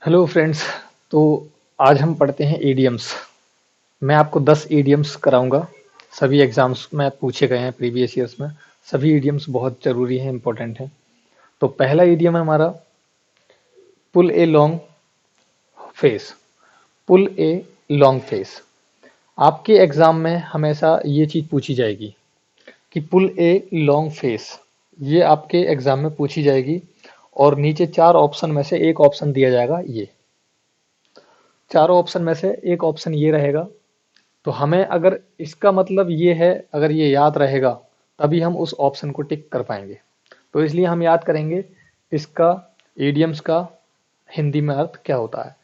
Hello friends. तो आज हम पढ़ते हैं ईडियम्स। मैं आपको 10 ईडियम्स कराऊंगा। सभी एग्जाम्स में पूछे गए हैं प्रीवियस ईयर्स में। सभी ईडियम्स बहुत ज़रूरी हैं, इंपॉर्टेंट हैं। तो पहला ईडियम है हमारा pull a long face. Pull a long face. आपके एग्ज़ाम में हमेशा ये चीज़ पूछी जाएगी कि पुल ए लॉन्ग फेस। ये आपके एग्ज़ाम में पूछी जाएगी और नीचे 4 ऑप्शन में से एक ऑप्शन दिया जाएगा। ये चारों ऑप्शन में से एक ऑप्शन ये रहेगा। तो हमें अगर इसका मतलब ये है, अगर ये याद रहेगा तभी हम उस ऑप्शन को टिक कर पाएंगे। तो इसलिए हम याद करेंगे इसका ईडियम्स का हिंदी में अर्थ क्या होता है।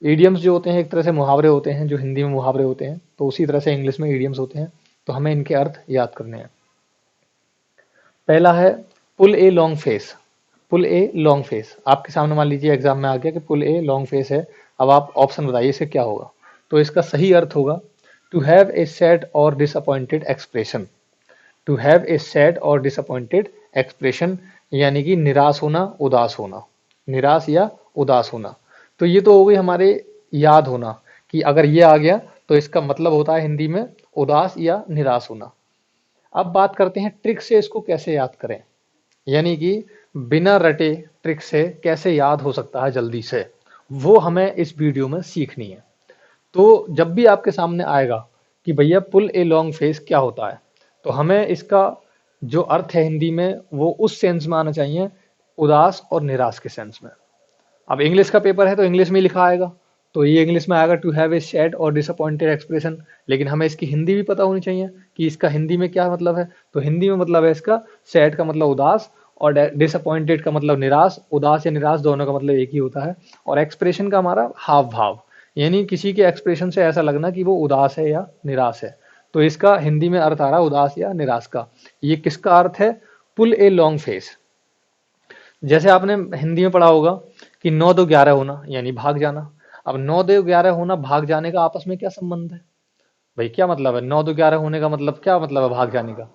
ईडियम्स जो होते हैं एक तरह से मुहावरे होते हैं, जो हिंदी में मुहावरे होते हैं, तो उसी तरह से इंग्लिश में ईडियम्स होते हैं। तो हमें इनके अर्थ याद करने हैं। पहला है pull a long face. Pull a long face आपके सामने मान लीजिए एग्जाम में आ गया कि पुल ए लॉन्ग फेस है। अब आप ऑप्शन बताइए इससे क्या होगा। तो इसका सही अर्थ होगा टू हैव ए सैड और disappointed expression. To have a sad और डिसअपॉइंटेड एक्सप्रेशन यानी कि निराश होना, उदास होना। निराश या उदास होना। तो ये तो हो गई हमारे याद होना कि अगर ये आ गया तो इसका मतलब होता है हिंदी में उदास या निराश होना। अब बात करते हैं ट्रिक से इसको कैसे याद करें, यानी कि बिना रटे ट्रिक से कैसे याद हो सकता है जल्दी से, वो हमें इस वीडियो में सीखनी है। तो जब भी आपके सामने आएगा कि भैया पुल ए लॉन्ग फेस क्या होता है, तो हमें इसका जो अर्थ है हिंदी में वो उस सेंस में आना चाहिए, उदास और निराश के सेंस में। अब इंग्लिश का पेपर है तो इंग्लिश में ही लिखा आएगा, तो ये इंग्लिश में आएगा टू हैव ए सैड और डिसअपॉइंटेड एक्सप्रेशन। लेकिन हमें इसकी हिंदी भी पता होनी चाहिए कि इसका हिंदी में क्या मतलब है। तो हिंदी में मतलब है इसका सैड का मतलब उदास और डिसअपॉइंटेड का मतलब निराश। उदास या निराश दोनों का मतलब एक ही होता है। और एक्सप्रेशन का हमारा हाव भाव, यानी किसी के एक्सप्रेशन से ऐसा लगना कि वो उदास है या निराश है। तो इसका हिंदी में अर्थ आ रहा है उदास या निराश का। ये किसका अर्थ है? Pull a long face. जैसे आपने हिंदी में पढ़ा होगा कि 9 2 11 होना यानी भाग जाना। अब 9 2 11 होना, भाग जाने का आपस में क्या संबंध है भाई? क्या मतलब है 9 2 11 होने का? मतलब क्या मतलब है भाग जाने का?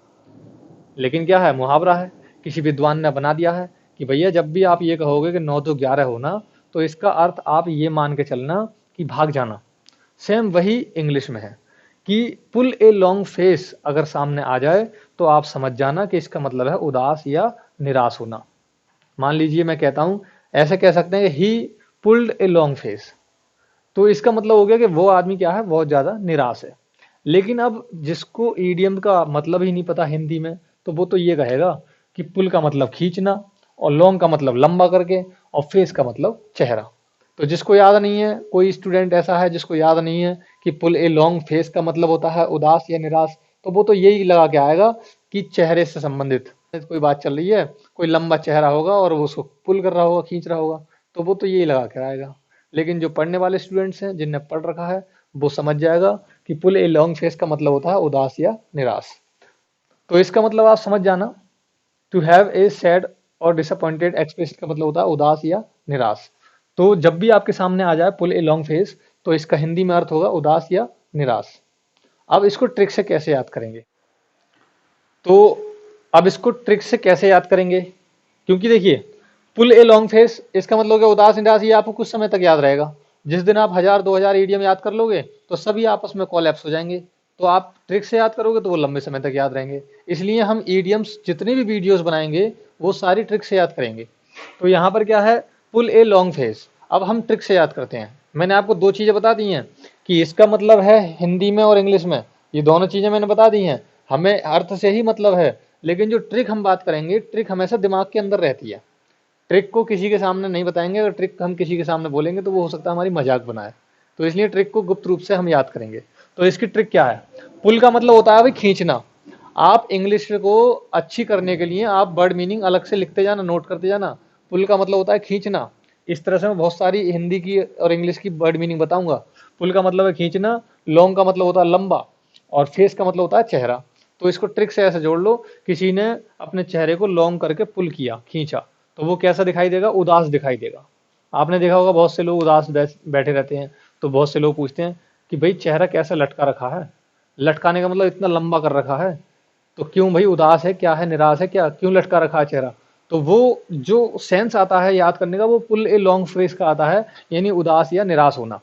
लेकिन क्या है, मुहावरा है। किसी विद्वान ने बना दिया है कि भैया जब भी आप ये कहोगे कि 9 2 11 होना, तो इसका अर्थ आप ये मान के चलना कि भाग जाना। सेम वही इंग्लिश में है कि पुल ए लॉन्ग फेस अगर सामने आ जाए तो आप समझ जाना कि इसका मतलब है उदास या निराश होना। मान लीजिए मैं कहता हूं, ऐसे कह सकते हैं ही पुल्ड ए लॉन्ग फेस, तो इसका मतलब हो गया कि वो आदमी क्या है, बहुत ज्यादा निराश है। लेकिन अब जिसको ईडियम का मतलब ही नहीं पता हिंदी में, तो वो तो ये कहेगा कि पुल का मतलब खींचना और लॉन्ग का मतलब लंबा करके और फेस का मतलब चेहरा। तो जिसको याद नहीं है, कोई स्टूडेंट ऐसा है जिसको याद नहीं है कि पुल ए लॉन्ग फेस का मतलब होता है उदास या निराश, तो वो तो यही लगा के आएगा कि चेहरे से संबंधित कोई बात चल रही है, कोई लंबा चेहरा होगा और वो उसको पुल कर रहा होगा, खींच रहा होगा। तो वो तो यही लगा के आएगा। लेकिन जो पढ़ने वाले स्टूडेंट्स हैं, जिनने पढ़ रखा है, वो समझ जाएगा कि पुल ए लॉन्ग फेस का मतलब होता है उदास या निराश। तो इसका मतलब आप समझ जाना, टू हैव ए सैड और डिसअपॉइंटेड एक्सप्रेशन का मतलब होता है उदास या निराश। तो जब भी आपके सामने आ जाए पुल ए लॉन्ग फेस, तो इसका हिंदी में अर्थ होगा उदास या निराश। अब इसको ट्रिक से कैसे याद करेंगे? तो अब इसको ट्रिक से कैसे याद करेंगे, क्योंकि देखिए पुल ए लॉन्ग फेस इसका मतलब क्या, उदास निराश, ये आपको कुछ समय तक याद रहेगा। जिस दिन आप 1000 2000 ईडियम याद कर लोगे तो सभी आपस में कोलैप्स हो जाएंगे। तो आप ट्रिक से याद करोगे तो वो लंबे समय तक याद रहेंगे। इसलिए हम ईडियम्स जितनी भी वीडियोस बनाएंगे वो सारी ट्रिक से याद करेंगे। तो यहाँ पर क्या है, पुल ए लॉन्ग फेस। अब हम ट्रिक से याद करते हैं। मैंने आपको दो चीजें बता दी हैं कि इसका मतलब है हिंदी में और इंग्लिश में, ये दोनों चीजें मैंने बता दी हैं। हमें अर्थ से ही मतलब है। लेकिन जो ट्रिक हम बात करेंगे, ट्रिक हमेशा दिमाग के अंदर रहती है। ट्रिक को किसी के सामने नहीं बताएंगे। अगर ट्रिक हम किसी के सामने बोलेंगे तो वो हो सकता है हमारी मजाक बनाए। तो इसलिए ट्रिक को गुप्त रूप से हम याद करेंगे। तो इसकी ट्रिक क्या है? पुल का मतलब होता है भाई खींचना। आप इंग्लिश को अच्छी करने के लिए आप वर्ड मीनिंग अलग से लिखते जाना, नोट करते जाना। पुल का मतलब होता है खींचना। इस तरह से मैं बहुत सारी हिंदी की और इंग्लिश की वर्ड मीनिंग बताऊंगा। पुल का मतलब है खींचना, लॉन्ग का मतलब होता है लंबा, और फेस का मतलब होता है चेहरा। तो इसको ट्रिक से ऐसे जोड़ लो, किसी ने अपने चेहरे को लॉन्ग करके पुल किया, खींचा, तो वो कैसा दिखाई देगा? उदास दिखाई देगा। आपने देखा होगा बहुत से लोग उदास बैठे रहते हैं। तो बहुत से लोग पूछते हैं कि भाई चेहरा कैसा लटका रखा है? लटकाने का मतलब इतना लंबा कर रखा है, तो क्यों भाई? उदास है क्या है, निराश है क्या, क्यों लटका रखा है चेहरा? तो वो जो सेंस आता है याद करने का वो पुल ए लॉन्ग फ्रेज का आता है, यानी उदास या निराश होना।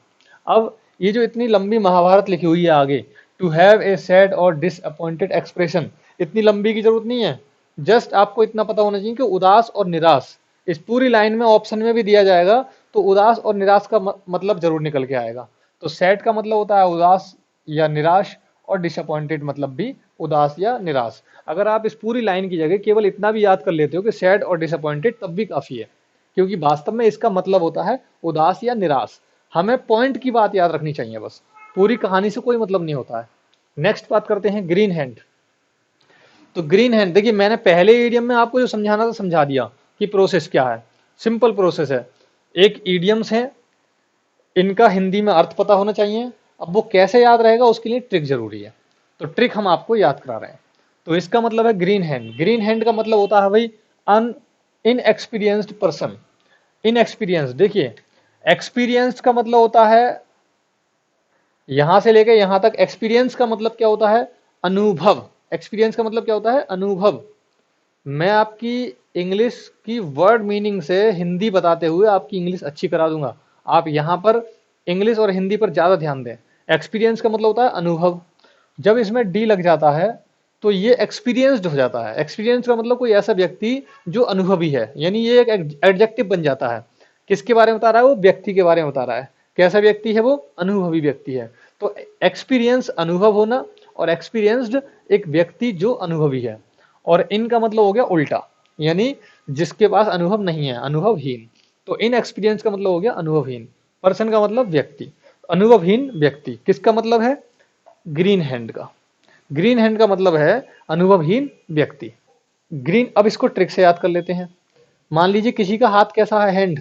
अब ये जो इतनी लंबी महाभारत लिखी हुई है आगे, टू हैव ए सैड और डिसअपॉइंटेड एक्सप्रेशन, इतनी लंबी की जरूरत नहीं है। जस्ट आपको इतना पता होना चाहिए कि उदास और निराश, इस पूरी लाइन में ऑप्शन में भी दिया जाएगा तो उदास और निराश का मतलब जरूर निकल के आएगा। तो सैड का मतलब होता है उदास या निराश, और डिसअपॉइंटेड मतलब भी उदास या निराश। अगर आप इस पूरी लाइन की जगह केवल इतना भी याद कर लेते हो कि सैड और डिसअपॉइंटेड, तब भी काफी है, क्योंकि वास्तव में इसका मतलब होता है उदास या निराश। हमें पॉइंट की बात याद रखनी चाहिए बस, पूरी कहानी से कोई मतलब नहीं होता है। नेक्स्ट बात करते हैं ग्रीन हैंड। तो ग्रीन हैंड देखिए, मैंने पहले ईडियम में आपको जो समझाना था समझा दिया कि प्रोसेस क्या है। सिंपल प्रोसेस है, एक ईडियम्स है, इनका हिंदी में अर्थ पता होना चाहिए। अब वो कैसे याद रहेगा उसके लिए ट्रिक जरूरी है, तो ट्रिक हम आपको याद करा रहे हैं। तो इसका मतलब है ग्रीन हैंड। ग्रीन हैंड का मतलब होता है भाई अन इनएक्सपीरियंस्ड पर्सन। इनएक्सपीरियंस, देखिए एक्सपीरियंस का मतलब होता है यहां से लेके यहां तक। एक्सपीरियंस का मतलब क्या होता है? अनुभव। एक्सपीरियंस का मतलब क्या होता है? अनुभव। मैं आपकी इंग्लिश की वर्ड मीनिंग से हिंदी बताते हुए आपकी इंग्लिश अच्छी करा दूंगा। आप यहां पर इंग्लिश और हिंदी पर ज्यादा ध्यान दें। एक्सपीरियंस का मतलब होता है अनुभव। जब इसमें डी लग जाता है तो ये एक्सपीरियंस्ड हो जाता है। एक्सपीरियंस का मतलब कोई ऐसा व्यक्ति जो अनुभवी है, यानी ये एक एडजेक्टिव बन जाता है। किसके बारे में बता रहा है? वो व्यक्ति के बारे में बता रहा है। कैसा व्यक्ति है वो? अनुभवी व्यक्ति है। तो एक्सपीरियंस अनुभव होना, और एक्सपीरियंस्ड एक व्यक्ति जो अनुभवी है। और इनका मतलब हो गया उल्टा, यानी जिसके पास अनुभव नहीं है, अनुभवहीन। तो इन एक्सपीरियंस का मतलब हो गया अनुभवहीन। पर्सन का मतलब व्यक्ति, अनुभवहीन व्यक्ति। किसका मतलब है? ग्रीन हैंड का। ग्रीन हैंड का मतलब है अनुभवहीन व्यक्ति। ग्रीन, अब इसको ट्रिक से याद कर लेते हैं। मान लीजिए किसी का हाथ कैसा है? हैंड।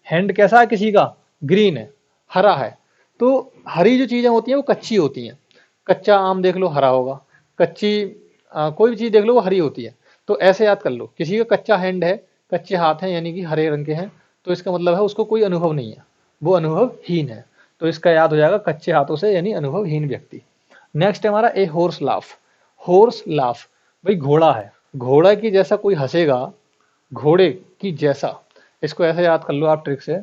हैंड कैसा है किसी का? ग्रीन है, हरा है। तो हरी जो चीजें होती हैं वो कच्ची होती हैं। कच्चा आम देख लो हरा होगा, कच्ची कोई भी चीज देख लो वो हरी होती है। तो ऐसे याद कर लो, किसी का कच्चा हैंड है, कच्चे हाथ हैं, यानी कि हरे रंग के हैं, तो इसका मतलब है उसको कोई अनुभव नहीं है, वो अनुभवहीन है। तो इसका याद हो जाएगा कच्चे हाथों से, यानी अनुभवहीन व्यक्ति। नेक्स्ट है हमारा a horse laugh. Horse laugh, भाई घोड़ा है, घोड़ा की जैसा कोई हंसेगा, घोड़े की जैसा, इसको ऐसे याद कर लो आप ट्रिक से।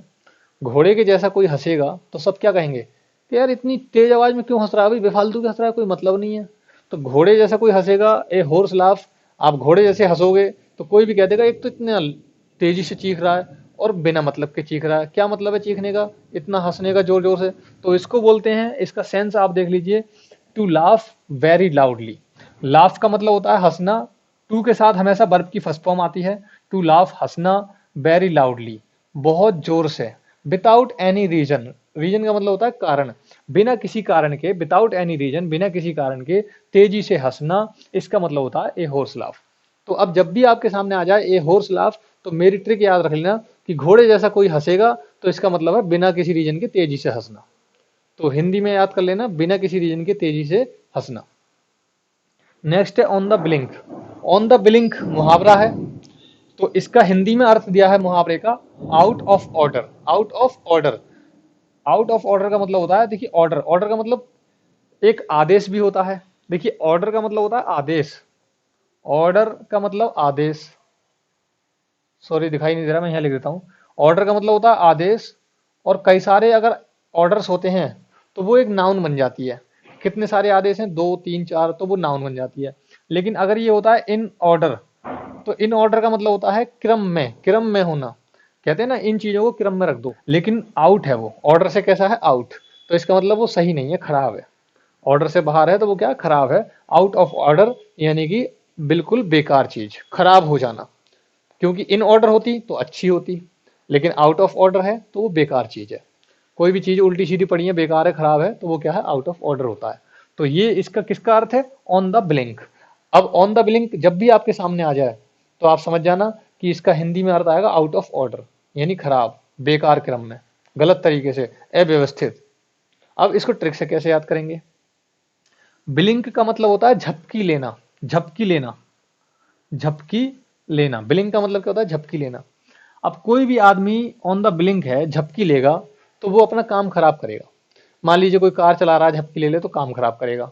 घोड़े के जैसा कोई हंसेगा तो सब क्या कहेंगे कि यार इतनी तेज आवाज में क्यों हंस रहा है भाई, बेफालतू के हंस रहा है, कोई मतलब नहीं है। तो घोड़े जैसा कोई हंसेगा, ए हॉर्स लाफ। आप घोड़े जैसे हंसोगे तो कोई भी कह देगा एक तो इतने तेजी से चीख रहा है और बिना मतलब के चीख रहा है। क्या मतलब है चीखने का, इतना हंसने का जोर जोर से? तो इसको बोलते हैं, इसका सेंस आप देख लीजिए, to laugh very loudly. Laugh का मतलब होता है हंसना, टू के साथ हमेशा वर्ब की फर्स्ट फॉर्म आती है। टू लाफ हंसना, वेरी लाउडली बहुत जोर से, विदाउट एनी रीजन। रीजन का मतलब होता है कारण, बिना किसी कारण के, विदाउट एनी रीजन, बिना किसी कारण के तेजी से हंसना, इसका मतलब होता है ए हॉर्स लाफ। तो अब जब भी आपके सामने आ जाए ए हॉर्स लाफ, तो मेरी ट्रिक याद रख लेना कि घोड़े जैसा कोई हंसेगा तो इसका मतलब है बिना किसी रीजन के तेजी से हंसना। तो हिंदी में याद कर लेना, बिना किसी रीजन के तेजी से हंसना। नेक्स्ट है on the blink. On the blink मुहावरा है, तो इसका हिंदी में अर्थ दिया है मुहावरे का out of order. Out of order, out of order का मतलब होता है, देखिए ऑर्डर, ऑर्डर का मतलब एक आदेश भी होता है। देखिए ऑर्डर का मतलब होता है आदेश, ऑर्डर का मतलब आदेश, सॉरी दिखाई नहीं दे रहा, मैं यहाँ लिख देता हूँ। ऑर्डर का मतलब होता है आदेश, और कई सारे अगर ऑर्डर्स होते हैं तो वो एक नाउन बन जाती है। कितने सारे आदेश हैं? 2 3 4, तो वो नाउन बन जाती है। लेकिन अगर ये होता है इन ऑर्डर, तो इन ऑर्डर का मतलब होता है क्रम में, क्रम में होना। कहते हैं ना इन चीजों को क्रम में रख दो। लेकिन आउट है वो, ऑर्डर से कैसा है? आउट। तो इसका मतलब वो सही नहीं है, खराब है। ऑर्डर से बाहर है तो वो क्या? खराब है। आउट ऑफ ऑर्डर यानी कि बिल्कुल बेकार चीज, खराब हो जाना। क्योंकि इन ऑर्डर होती तो अच्छी होती, लेकिन आउट ऑफ ऑर्डर है तो वो बेकार चीज है। कोई भी चीज उल्टी सीधी पड़ी है, बेकार है, खराब है, तो वो क्या है? आउट ऑफ ऑर्डर होता है। तो ये इसका किसका अर्थ है? On the blink. अब ऑन द ब्लिंक जब भी आपके सामने आ जाए तो आप समझ जाना कि इसका हिंदी में अर्थ आएगा आउट ऑफ ऑर्डर, यानी खराब, बेकार क्रम में, गलत तरीके से, अव्यवस्थित। अब इसको ट्रिक से कैसे याद करेंगे? ब्लिंक का मतलब होता है झपकी लेना, झपकी लेना, झपकी लेना। ब्लिंक का मतलब क्या होता है? झपकी लेना। अब कोई भी आदमी ऑन द ब्लिंक है, झपकी लेगा, तो वो अपना काम खराब करेगा। मान लीजिए कोई कार चला रहा है, झपकी ले ले तो काम खराब करेगा।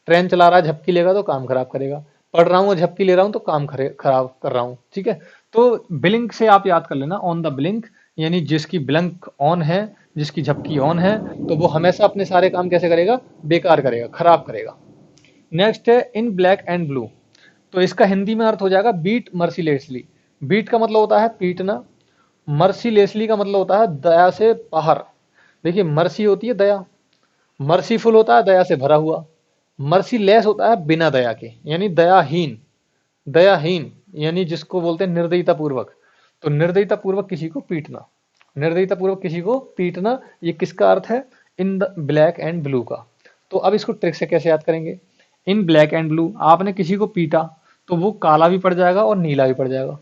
ट्रेन चला रहा है, झपकी लेगा तो काम खराब करेगा। पढ़ रहा हूँ, झपकी ले रहा हूँ तो काम खराब कर रहा हूँ। ठीक है, तो ब्लिंक से आप याद कर लेना, ऑन द ब्लिंक, यानी जिसकी ब्लिंक ऑन है, जिसकी झपकी ऑन है, तो वो हमेशा अपने सारे काम कैसे करेगा, बेकार करेगा, खराब करेगा। नेक्स्ट है इन ब्लैक एंड ब्लू, तो इसका हिंदी में अर्थ हो जाएगा बीट मर्सीलेसली। बीट का मतलब होता है पीटना, मर्सीलेसली का मतलब होता है दया से बाहर। देखिए मर्सी होती है दया, मर्सीफुल होता है दया से भरा हुआ, मर्सीलेस होता है बिना दया के, यानी दयाहीन। दयाहीन यानी जिसको बोलते हैं निर्दयता पूर्वक, तो निर्दयता पूर्वक किसी को पीटना, निर्दयता पूर्वक किसी को पीटना, ये किसका अर्थ है, in the black and blue का। तो अब इसको ट्रिक से कैसे याद करेंगे, इन ब्लैक एंड ब्लू, आपने किसी को पीटा तो वो काला भी पड़ जाएगा और नीला भी पड़ जाएगा।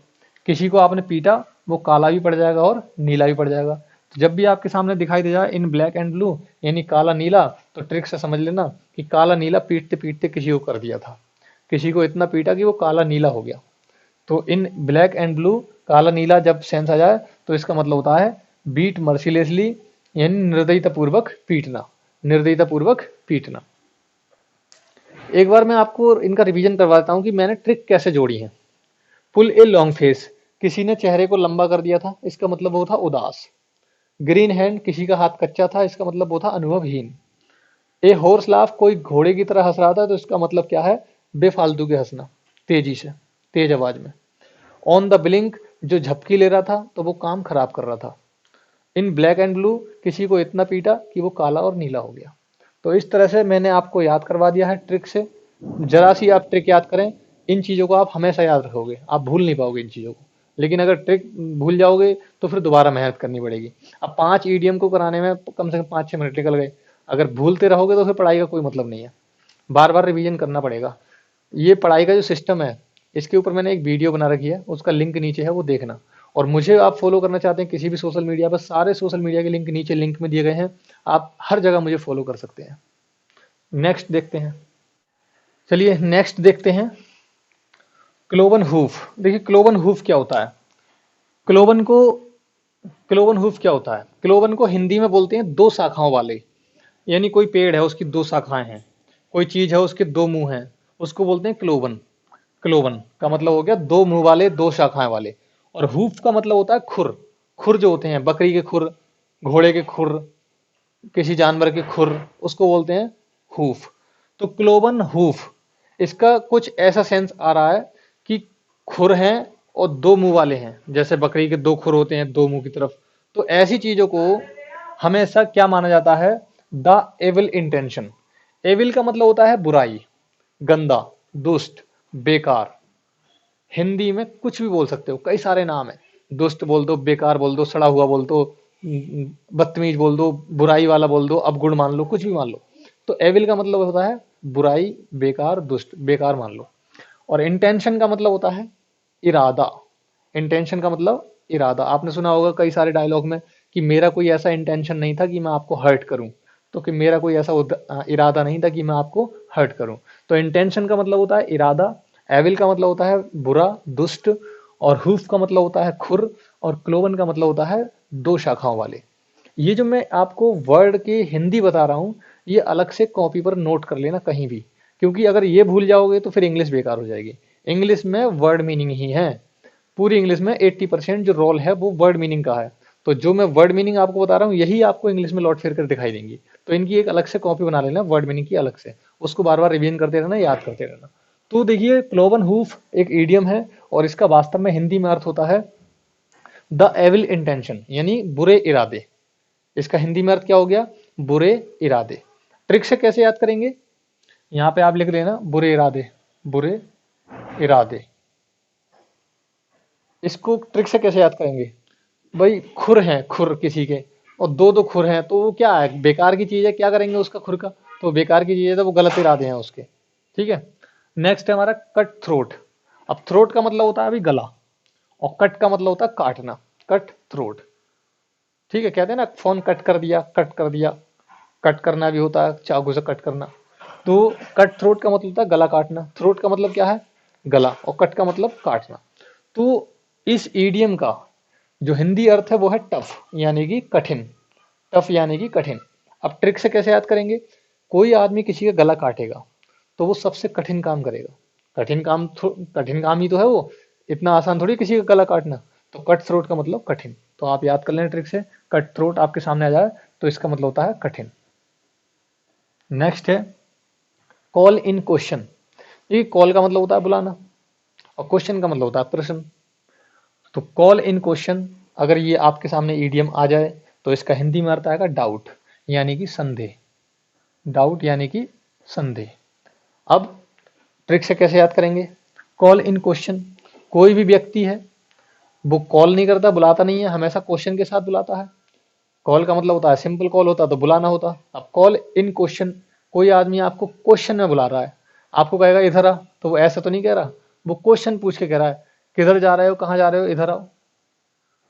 किसी को आपने पीटा वो काला भी पड़ जाएगा और नीला भी पड़ जाएगा। तो जब भी आपके सामने दिखाई दे जाए इन ब्लैक एंड ब्लू यानी काला नीला, तो ट्रिक से समझ लेना कि काला नीला पीटते पीटते किसी को कर दिया था, किसी को इतना पीटा कि वो काला नीला हो गया। तो इन ब्लैक एंड ब्लू, काला नीला जब सेंस आ जाए तो इसका मतलब होता है बीट मर्सीलेसली, यानी निर्दयता पूर्वक पीटना, निर्दयता पूर्वक पीटना। एक बार मैं आपको इनका रिवीजन करवाता हूँ कि मैंने ट्रिक कैसे जोड़ी है। पुल ए लॉन्ग फेस, किसी ने चेहरे को लंबा कर दिया था, इसका मतलब वो था उदास। ग्रीन हैंड, किसी का हाथ कच्चा था, इसका मतलब वो था अनुभवहीन। ए हॉर्स लाफ, कोई घोड़े की तरह हंस रहा था, तो इसका मतलब क्या है, बेफालतू के हंसना, तेजी से, तेज आवाज में। ऑन द ब्लिंक, जो झपकी ले रहा था तो वो काम खराब कर रहा था। इन ब्लैक एंड ब्लू, किसी को इतना पीटा कि वो काला और नीला हो गया। तो इस तरह से मैंने आपको याद करवा दिया है ट्रिक से। जरा सी आप ट्रिक याद करें, इन चीज़ों को आप हमेशा याद रखोगे, आप भूल नहीं पाओगे इन चीज़ों को। लेकिन अगर ट्रिक भूल जाओगे तो फिर दोबारा मेहनत करनी पड़ेगी। अब 5 ईडीएम को कराने में कम से कम 5-6 मिनट निकल गए। अगर भूलते रहोगे तो फिर पढ़ाई का कोई मतलब नहीं है, बार बार रिवीजन करना पड़ेगा। ये पढ़ाई का जो सिस्टम है, इसके ऊपर मैंने एक वीडियो बना रखी है, उसका लिंक नीचे है, वो देखना। और मुझे आप फॉलो करना चाहते हैं किसी भी सोशल मीडिया पर, सारे सोशल मीडिया के लिंक नीचे लिंक में दिए गए हैं, आप हर जगह मुझे फॉलो कर सकते हैं। नेक्स्ट देखते हैं, चलिए नेक्स्ट देखते हैं, क्लोवन हूफ। देखिए क्लोवन हूफ क्या होता है, क्लोवन को, क्लोवन हूफ क्या होता है, क्लोवन को हिंदी में बोलते हैं दो शाखाओं वाले। यानी कोई पेड़ है उसकी दो शाखाएं हैं, कोई चीज है उसके दो मुंह हैं, उसको बोलते हैं क्लोवन। क्लोवन का मतलब हो गया दो मुंह वाले, दो शाखाएं वाले। और हूफ का मतलब होता है खुर, खुर जो होते हैं, बकरी के खुर, घोड़े के खुर, किसी जानवर के खुर, उसको बोलते हैं हूफ। तो क्लोवन हूफ, इसका कुछ ऐसा सेंस आ रहा है कि खुर हैं और दो मुंह वाले हैं, जैसे बकरी के दो खुर होते हैं दो मुंह की तरफ। तो ऐसी चीजों को हमेशा क्या माना जाता है, द एविल इंटेंशन। एविल का मतलब होता है बुराई, गंदा, दुष्ट, बेकार। हिंदी में कुछ भी बोल सकते हो, कई सारे नाम है, दुष्ट बोल दो, बेकार बोल दो, सड़ा हुआ बोल दो, बदतमीज बोल दो, बुराई वाला बोल दो, अवगुण मान लो, कुछ भी मान लो। तो एविल का मतलब होता है बुराई, बेकार, दुष्ट, बेकार मान लो। और इंटेंशन का मतलब होता है इरादा। इंटेंशन का मतलब इरादा। आपने सुना होगा कई सारे डायलॉग में कि मेरा कोई ऐसा इंटेंशन नहीं था कि मैं आपको हर्ट करूं, तो कि मेरा कोई ऐसा इरादा नहीं था कि मैं आपको हर्ट करूं। तो इंटेंशन का मतलब होता है इरादा, एविल का मतलब होता है बुरा, दुष्ट, और हूफ का मतलब होता है खुर, और क्लोवन का मतलब होता है दो शाखाओं वाले। ये जो मैं आपको वर्ड की हिंदी बता रहा हूँ, ये अलग से कॉपी पर नोट कर लेना कहीं भी, क्योंकि अगर ये भूल जाओगे तो फिर इंग्लिश बेकार हो जाएगी। इंग्लिश में वर्ड मीनिंग ही है, पूरी इंग्लिश में 80% जो रोल है वो वर्ड मीनिंग का है। तो जो मैं वर्ड मीनिंग आपको बता रहा हूँ यही आपको इंग्लिश में लौट फिर कर दिखाई देंगी। तो इनकी एक अलग से कॉपी बना लेना वर्ड मीनिंग की अलग से, उसको बार बार रिवीजन करते रहना, याद करते रहना। तो देखिए क्लोवन हूफ एक ईडियम है और इसका वास्तव में हिंदी में अर्थ होता है द एविल इंटेंशन, यानी बुरे इरादे। इसका हिंदी में अर्थ क्या हो गया, बुरे इरादे। ट्रिक से कैसे याद करेंगे, यहाँ पे आप लिख लेना बुरे इरादे, बुरे इरादे। इसको ट्रिक से कैसे याद करेंगे, भाई खुर हैं, खुर किसी के, और दो दो खुर हैं, तो वो क्या है, बेकार की चीज है, क्या करेंगे उसका खुर का, तो बेकार की चीज है, तो वो गलत इरादे हैं उसके। ठीक है। नेक्स्ट है हमारा कट थ्रोट। अब थ्रोट का मतलब होता है अभी गला, और कट का मतलब होता है काटना, कट थ्रोट। ठीक है, कहते हैं ना फोन कट कर दिया, कट कर दिया, कट करना भी होता है चाकू से कट करना। तो कट थ्रोट का मतलब होता है गला काटना। थ्रोट का मतलब क्या है, गला, और कट का मतलब काटना। तो इस ईडियम का जो हिंदी अर्थ है वो है टफ, यानी कि कठिन। टफ यानी कि कठिन। अब ट्रिक से कैसे याद करेंगे, कोई आदमी किसी का गला काटेगा तो वो सबसे कठिन काम करेगा। कठिन काम ही तो है वो, इतना आसान थोड़ी किसी का गला काटना। तो कट थ्रोट का मतलब कठिन। तो आप याद कर लें ट्रिक से, कट थ्रोट आपके सामने आ जाए तो इसका मतलब होता है कठिन। नेक्स्ट है कॉल इन क्वेश्चन। ये कॉल का मतलब होता है बुलाना और क्वेश्चन का मतलब होता है प्रश्न। तो कॉल इन क्वेश्चन अगर ये आपके सामने ईडियम आ जाए तो इसका हिंदी में अर्थ आएगा डाउट, यानी कि संदेह। डाउट यानी कि संदेह। अब ट्रिक से कैसे याद करेंगे? कॉल इन क्वेश्चन, कोई भी व्यक्ति है वो कॉल नहीं करता, बुलाता नहीं है, हमेशा क्वेश्चन के साथ बुलाता है। कॉल का मतलब होता है सिंपल कॉल होता तो बुलाना होता। अब कॉल इन क्वेश्चन, कोई आदमी आपको क्वेश्चन में बुला रहा है, आपको कहेगा इधर आ, तो वो ऐसा तो नहीं कह रहा, वो क्वेश्चन पूछ के कह रहा है किधर जा रहे हो, कहाँ जा रहे हो, इधर आओ।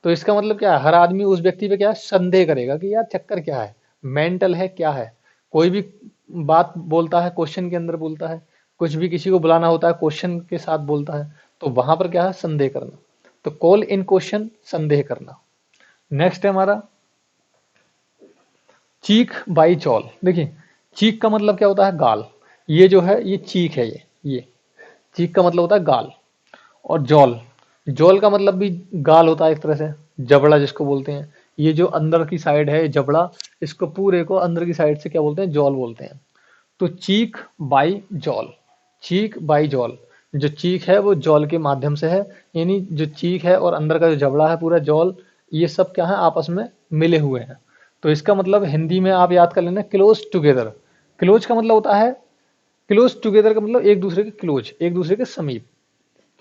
तो इसका मतलब क्या है? हर आदमी उस व्यक्ति पे क्या है? संदेह करेगा कि यार चक्कर क्या है, मेंटल है क्या है। कोई भी बात बोलता है क्वेश्चन के अंदर बोलता है, कुछ भी किसी को बुलाना होता है क्वेश्चन के साथ बोलता है, तो वहां पर क्या है? संदेह करना। तो कॉल इन क्वेश्चन, संदेह करना। नेक्स्ट है हमारा चीख बाई जॉल। देखिए चीख का मतलब क्या होता है? गाल। ये जो है ये चीख है, ये चीख का मतलब होता है गाल। और जॉल, जॉल का मतलब भी गाल होता है एक तरह से, जबड़ा जिसको बोलते हैं। ये जो अंदर की साइड है जबड़ा, इसको पूरे को अंदर की साइड से क्या बोलते हैं? जॉल बोलते हैं। तो चीक बाई जॉल, चीक बाई जॉल। जो चीक है वो जॉल के माध्यम से है, यानी जो चीक है और अंदर का जो जबड़ा है पूरा जॉल, ये सब क्या है? आपस में मिले हुए हैं। तो इसका मतलब हिंदी में आप याद कर लेना क्लोज टुगेदर। क्लोज का मतलब होता है, क्लोज टुगेदर का मतलब एक दूसरे के क्लोज, एक दूसरे के समीप।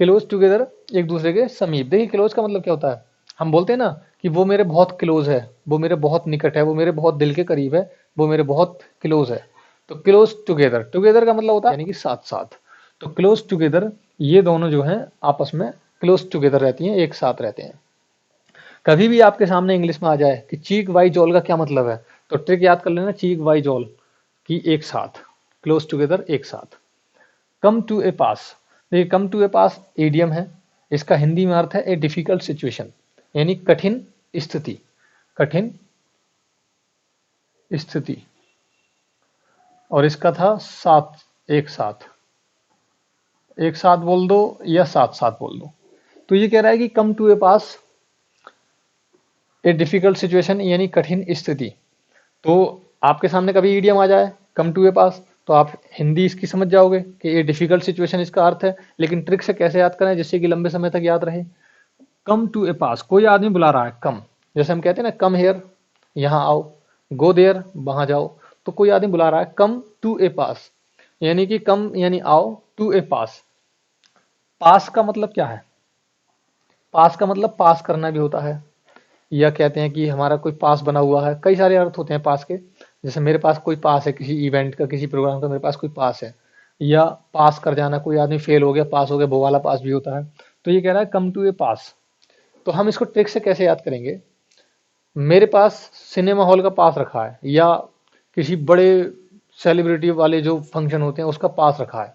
क्लोज टुगेदर, एक दूसरे के समीप। देखिए क्लोज का मतलब क्या होता है? हम बोलते हैं ना कि वो मेरे बहुत क्लोज है, वो मेरे बहुत निकट है, वो मेरे बहुत दिल के करीब है, वो मेरे बहुत क्लोज है। तो क्लोज टुगेदर, टुगेदर का मतलब होता है यानी कि साथ साथ। तो क्लोज टुगेदर, ये दोनों जो हैं आपस में क्लोज टुगेदर रहती हैं, एक साथ रहते हैं। कभी भी आपके सामने इंग्लिश में आ जाए कि चीक बाई जॉल का क्या मतलब है, तो ट्रिक याद कर लेना चीक बाई जॉल की एक साथ, क्लोज टुगेदर एक साथ। कम टू ए पास, देखिए कम टू ए पास एडियम है, इसका हिंदी में अर्थ है ए डिफिकल्ट सिचुएशन, यानी कठिन स्थिति, कठिन स्थिति। और इसका था साथ, एक साथ, एक साथ बोल दो या साथ साथ बोल दो। तो ये कह रहा है कि come to a pass a difficult situation, यानी कठिन स्थिति। तो आपके सामने कभी ईडियम आ जाए कम टू ए पास, तो आप हिंदी इसकी समझ जाओगे कि ये डिफिकल्ट सिचुएशन इसका अर्थ है। लेकिन ट्रिक से कैसे याद करें जिससे कि लंबे समय तक याद रहे? कम टू ए पास, कोई आदमी बुला रहा है कम, जैसे हम कहते हैं ना कम हेयर, यहाँ आओ, गो देयर, वहां जाओ। तो कोई आदमी बुला रहा है कम टू ए पास, यानी कि कम यानी आओ, टू ए पास। पास का मतलब क्या है? पास का मतलब पास करना भी होता है, या कहते हैं कि हमारा कोई पास बना हुआ है। कई सारे अर्थ होते हैं पास के, जैसे मेरे पास कोई पास है किसी इवेंट का, किसी प्रोग्राम का, मेरे पास कोई पास है। या पास कर जाना, कोई आदमी फेल हो गया पास हो गया, वो वाला पास भी होता है। तो ये कह रहा है कम टू ए पास। तो हम इसको ट्रिक से कैसे याद करेंगे? मेरे पास सिनेमा हॉल का पास रखा है, या किसी बड़े सेलिब्रिटी वाले जो फंक्शन होते हैं उसका पास रखा है,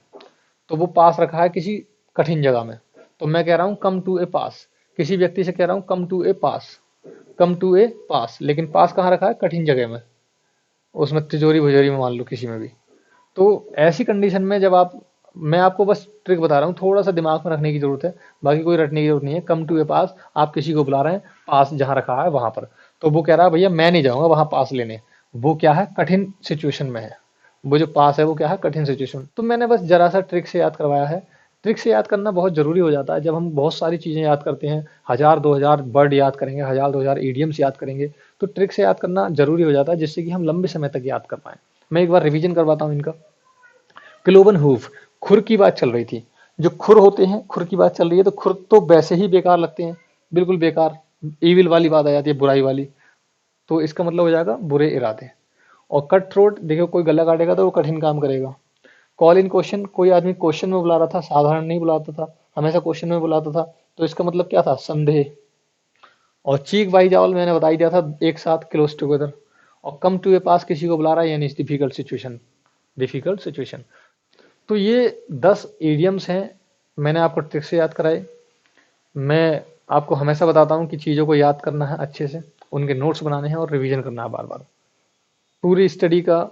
तो वो पास रखा है किसी कठिन जगह में। तो मैं कह रहा हूँ कम टू ए पास, किसी व्यक्ति से कह रहा हूँ कम to a pass, come to a पास। लेकिन पास कहाँ रखा है? कठिन जगह में, उसमें तिजोरी भुजोरी में मान लो, किसी में भी। तो ऐसी कंडीशन में जब आप, मैं आपको बस ट्रिक बता रहा हूँ, थोड़ा सा दिमाग में रखने की जरूरत है, बाकी कोई रटने की जरूरत नहीं है। कम टू ए पास, आप किसी को बुला रहे हैं पास जहाँ रखा है वहां पर, तो वो कह रहा है भैया मैं नहीं जाऊंगा वहां पास लेने, वो क्या है? कठिन सिचुएशन में है। वो जो पास है वो क्या है? कठिन सिचुएशन। तो मैंने बस जरा सा ट्रिक से याद करवाया है। ट्रिक से याद करना बहुत जरूरी हो जाता है जब हम बहुत सारी चीजें याद करते हैं, 1000 2000 वर्ड याद करेंगे, 1000 2000 ईडियम्स याद करेंगे, तो ट्रिक से याद करना जरूरी हो जाता है जिससे कि हम लंबे समय तक याद कर पाएं। मैं एक बार रिवीजन करवाता हूँ इनका। क्लोवन हूफ, खुर की बात चल रही थी। जो खुर होते हैं, खुर की बात चल रही है, तो खुर तो वैसे ही बेकार लगते हैं, बिल्कुल बेकार, ईविल वाली बात आ जाती है, बुराई वाली। तो इसका मतलब हो जाएगा बुरे इरादे। और कट थ्रोट, देखो कोई गला काटेगा तो वो कठिन काम करेगा। कॉल इन क्वेश्चन, कोई आदमी क्वेश्चन में बुला रहा था, साधारण नहीं बुलाता था, हमेशा क्वेश्चन में बुलाता था, तो इसका मतलब क्या था? संदेह। और चीक बाई जावल मैंने बता ही दिया था, एक साथ, क्लोज टुगेदर। और कम टू ए पास, किसी को बुला रहा है यानी डिफिकल्ट सिचुएशन, डिफिकल्ट सिचुएशन। तो ये 10 इडियम्स हैं, मैंने आपको ट्रिक से याद कराए। मैं आपको हमेशा बताता हूँ कि चीज़ों को याद करना है अच्छे से, उनके नोट्स बनाने हैं और रिवीजन करना है बार बार। पूरी स्टडी का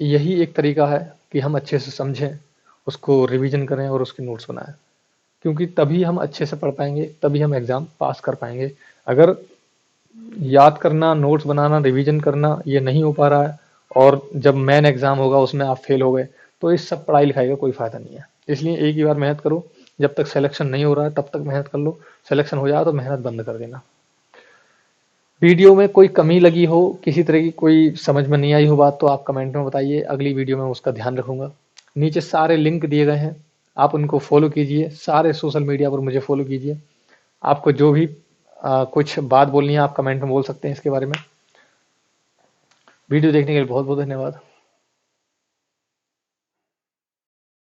यही एक तरीका है कि हम अच्छे से समझें, उसको रिवीजन करें और उसके नोट्स बनाएं। क्योंकि तभी हम अच्छे से पढ़ पाएंगे, तभी हम एग्जाम पास कर पाएंगे। अगर याद करना, नोट्स बनाना, रिवीजन करना ये नहीं हो पा रहा है और जब मेन एग्जाम होगा उसमें आप फेल हो गए, तो इस सब पढ़ाई लिखाई का कोई फायदा नहीं है। इसलिए एक ही बार मेहनत करो, जब तक सिलेक्शन नहीं हो रहा है तब तक मेहनत कर लो, सिलेक्शन हो जाए तो मेहनत बंद कर देना। वीडियो में कोई कमी लगी हो, किसी तरह की कोई समझ में नहीं आई हो बात, तो आप कमेंट में बताइए, अगली वीडियो में उसका ध्यान रखूंगा। नीचे सारे लिंक दिए गए हैं, आप उनको फॉलो कीजिए, सारे सोशल मीडिया पर मुझे फॉलो कीजिए। आपको जो भी कुछ बात बोलनी है आप कमेंट में बोल सकते हैं इसके बारे में। वीडियो देखने के लिए बहुत बहुत धन्यवाद।